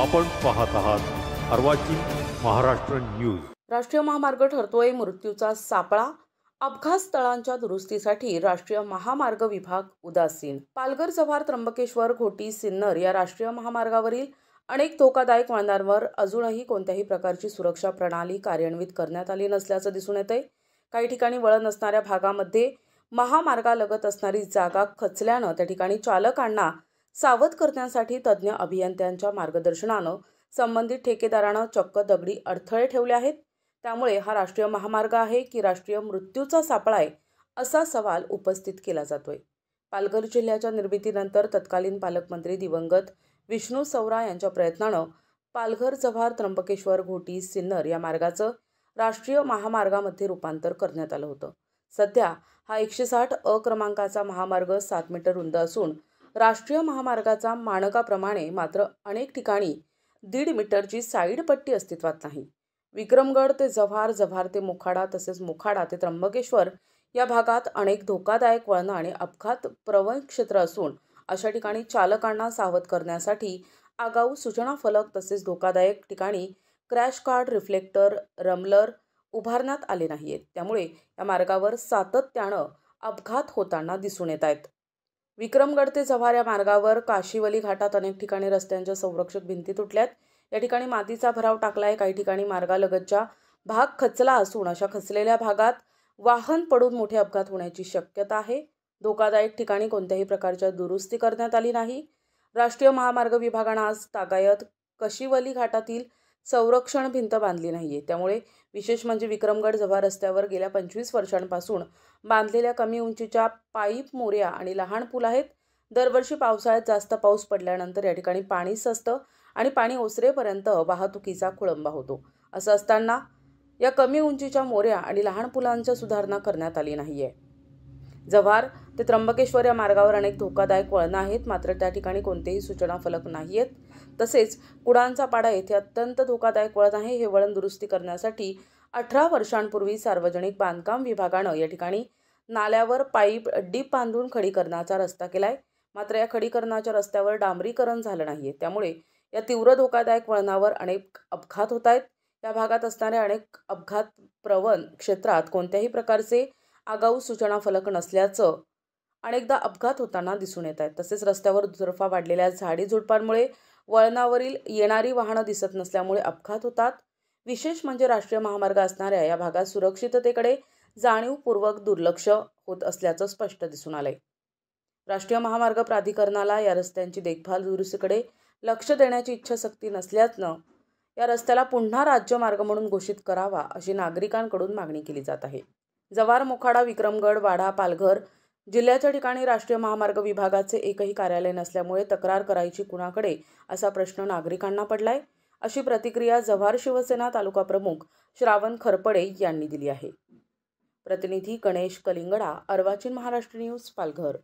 आपण पाहत आहात अर्वाचीन महाराष्ट्र न्यूज। राष्ट्रीय महामार्ग ठरतोय मृत्यूचा सापळा। अपघात स्थळांच्या दुरुस्तीसाठी राष्ट्रीय महामार्ग विभाग उदासीन। पालघर, जव्हार, त्र्यंबकेश्वर, घोटी, सिन्नर या राष्ट्रीय महामार्गावरील अनेक धोकादायक वळणांवर अजूनही कोणत्याही प्रकारची सुरक्षा प्रणाली कार्यान्वित करण्यात आली नसल्याचं दिसून येतंय। काही ठिकाणी वळण नसणाऱ्या भागामध्ये महामार्गालगत असणारी जागा खचल्यानं त्या ठिकाणी चालकांना सावध करण्यासाठी तज्ज्ञ अभियंत्यांच्या मार्गदर्शनानं संबंधित ठेकेदारानं चक्क दगडी अडथळे ठेवले आहेत। त्यामुळे हा राष्ट्रीय महामार्ग आहे की राष्ट्रीय मृत्यूचा सापळा आहे असा सवाल उपस्थित केला जातोय। पालघर जिल्ह्याच्या निर्मितीनंतर तत्कालीन पालकमंत्री दिवंगत विष्णू सवरा यांच्या प्रयत्नानं पालघर, जव्हार, त्र्यंबकेश्वर, घोटी, सिन्नर या मार्गाचं राष्ट्रीय महामार्गामध्ये रूपांतर करण्यात आलं होतं। सध्या हा 160 क्रमांकाचा महामार्ग 7 मीटर रुंद असून राष्ट्रीय महामार्गाचा मानकाप्रमाणे मात्र अनेक ठिकाणी 1.5 मीटरची साईड पट्टी अस्तित्वात नाही। विक्रमगड ते जव्हार, जव्हार ते मोखाडा तसेच मोखाडा ते त्र्यंबकेश्वर या भागात अनेक धोकादायक वळणं आणि अपघात प्रवण क्षेत्र असून अशा ठिकाणी चालकांना सावध करण्यासाठी आगाऊ सूचना फलक तसेच धोकादायक ठिकाणी क्रॅश कार्ड, रिफ्लेक्टर, रमलर उभारण्यात आले नाहीत। त्यामुळे या मार्गावर सातत्यानं अपघात होताना दिसून येत आहेत। विक्रमगड ते जव्हार या मार्गावर काशिवली घाटात अनेक ठिकाणी रस्त्यांच्या संरक्षक भिंती तुटल्यात। या ठिकाणी मातीचा भराव टाकलाय। काही ठिकाणी मार्गालगतचा भाग खचला असून अशा खचलेल्या भागात वाहन पडून मोठे अपघात होण्याची शक्यता आहे। धोकादायक ठिकाणी कोणत्याही प्रकारच्या दुरुस्ती करण्यात आली नाही। राष्ट्रीय महामार्ग विभागानं आज तागायत काशिवली घाटातील संरक्षण भिंत बांधली नाहीये। त्यामुळे विशेष म्हणजे विक्रमगड जव्हार रस्त्यावर गेल्या 25 वर्षांपासून बांधलेल्या कमी उंचीच्या पाईप मोऱ्या आणि लहान पूल आहेत। दरवर्षी पावसाळ्यात जास्त पाऊस पडल्यानंतर या ठिकाणी पाणी साचतं आणि पाणी ओसरेपर्यंत वाहतुकीचा खोळंबा होतो। असं असताना या कमी उंचीच्या मोऱ्या आणि लहान पुलांच्या सुधारणा करण्यात आली नाहीये। जव्हार ते त्र्यंबकेश्वर या मार्गावर अनेक धोकादायक वळणं आहेत, मात्र त्या ठिकाणी कोणतेही सूचना फलक नाहीयेत। तसेच कुडांचा पाडा येथे अत्यंत धोकादायक वळण आहे। हे वळण दुरुस्ती करण्यासाठी 18 वर्षांपूर्वी सार्वजनिक बांधकाम विभागानं या ठिकाणी नाल्यावर पाईप डीप बांधून खडीकरणाचा रस्ता केलाय। मात्र या खडीकरणाच्या रस्त्यावर डांबरीकरण झालं नाहीये। त्यामुळे या तीव्र धोकादायक वळणावर अनेक अपघात होत आहेत। या भागात असणाऱ्या अनेक अपघात प्रवण क्षेत्रात कोणत्याही प्रकारचे आगाऊ सूचना फलक नसल्याचं अनेकदा अपघात होताना दिसून येत आहेत। तसेच रस्त्यावर दुतर्फा वाढलेल्या झाडी झुडपांमुळे वळणावरील येणारी वाहनं दिसत नसल्यामुळे अपघात होतात। विशेष म्हणजे राष्ट्रीय महामार्ग असणाऱ्या या भागात सुरक्षिततेकडे जाणीवपूर्वक दुर्लक्ष होत असल्याचं स्पष्ट दिसून आलंय। राष्ट्रीय महामार्ग प्राधिकरणाला या रस्त्यांची देखभाल दुरुस्तीकडे लक्ष देण्याची इच्छाशक्ती नसल्यानं या रस्त्याला पुन्हा राज्यमार्ग म्हणून घोषित करावा अशी नागरिकांकडून मागणी केली जात आहे। जव्हार, मोखाडा, विक्रमगड, वाडा, पालघर जिल्ह्याच्या ठिकाणी राष्ट्रीय महामार्ग विभागाचे एकही कार्यालय नसल्यामुळे तक्रार करायची कुणाकडे असा प्रश्न नागरिकांना पडलाय। अशी प्रतिक्रिया जव्हार शिवसेना तालुका प्रमुख श्रावण खरपडे यांनी दिली आहे। प्रतिनिधी गणेश कलिंगडा, अर्वाचीन महाराष्ट्र न्यूज, पालघर।